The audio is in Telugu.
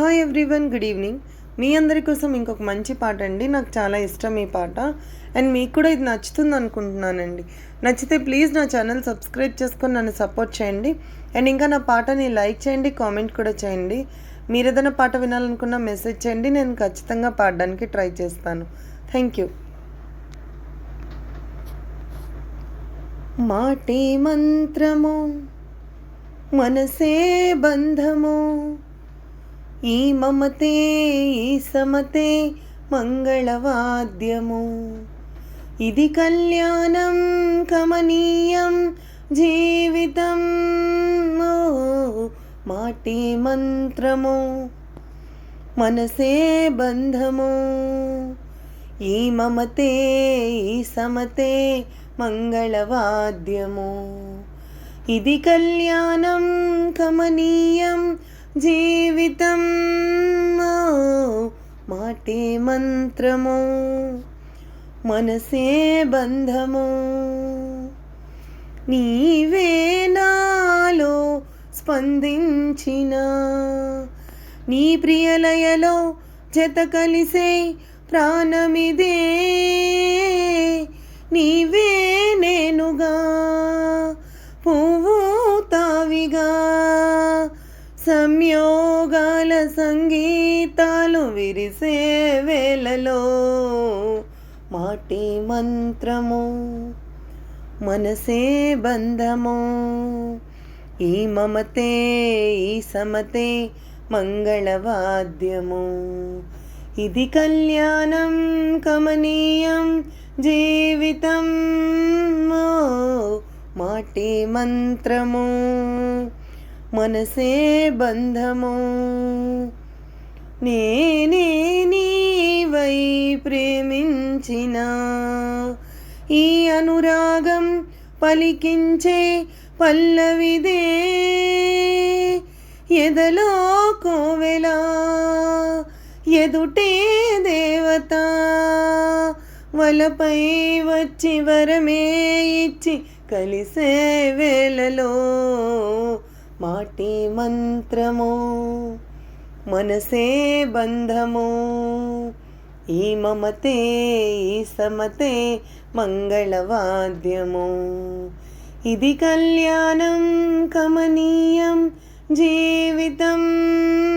Hi everyone, good evening. మీ అందరి కోసం ఇంకొక మంచి పాట అండి. నాకు చాలా ఇష్టం ఈ పాట. అండ్ మీకు కూడా ఇది నచ్చుతుంది అనుకుంటున్నానండి. నచ్చితే ప్లీజ్ నా ఛానల్ సబ్స్క్రైబ్ చేసుకొని నన్ను సపోర్ట్ చేయండి. అండ్ ఇంకా నా పాటని లైక్ చేయండి, కామెంట్ కూడా చేయండి. మీరు ఏదైనా పాట వినాలనుకున్న మెసేజ్ చేయండి, నేను ఖచ్చితంగా పాడడానికి ట్రై చేస్తాను. Thank you. మాటే మంత్రము, మనసే బంధము, ఈ మమతే ఈ సమతే మంగళవాద్యము, ఇది కళ్యాణం కమనీయం జీవితం. మాటే మంత్రము, మనసే బంధము, ఈ మమతే ఈ సమతే మంగళవాద్యము, ఇది కళ్యాణం కమనీయం జీవితం. మాటే మంత్రము, మనసే బంధము, నీవే నాలో స్పందించిన, నీ ప్రియలయలో జత కలిసే ప్రాణమిదే, నీవే నేనుగా పువ్వు తావిగా, సంయోగాల సంగీతాలు విరిసే వేళలో. మాటే మంత్రము, మనసే బంధము, ఈ మమతే ఈ సమతే మంగళవాద్యము, ఇది కళ్యాణం కమనీయం జీవితం. మాటే మంత్రము, మనసే బంధము, నేనే నీవై ప్రేమించిన, ఈ అనురాగం పలికించే పల్లవిదే, ఎదలో కోవెల ఎదుటే దేవత, వలపై వచ్చి వరమే ఇచ్చి కలిసే వేళలో. మాటే మంత్రము, మనసే బంధము, ఈ మమతే ఈ సమతే మంగళవాద్యము, ఇది కళ్యాణం కమనీయం జీవితం.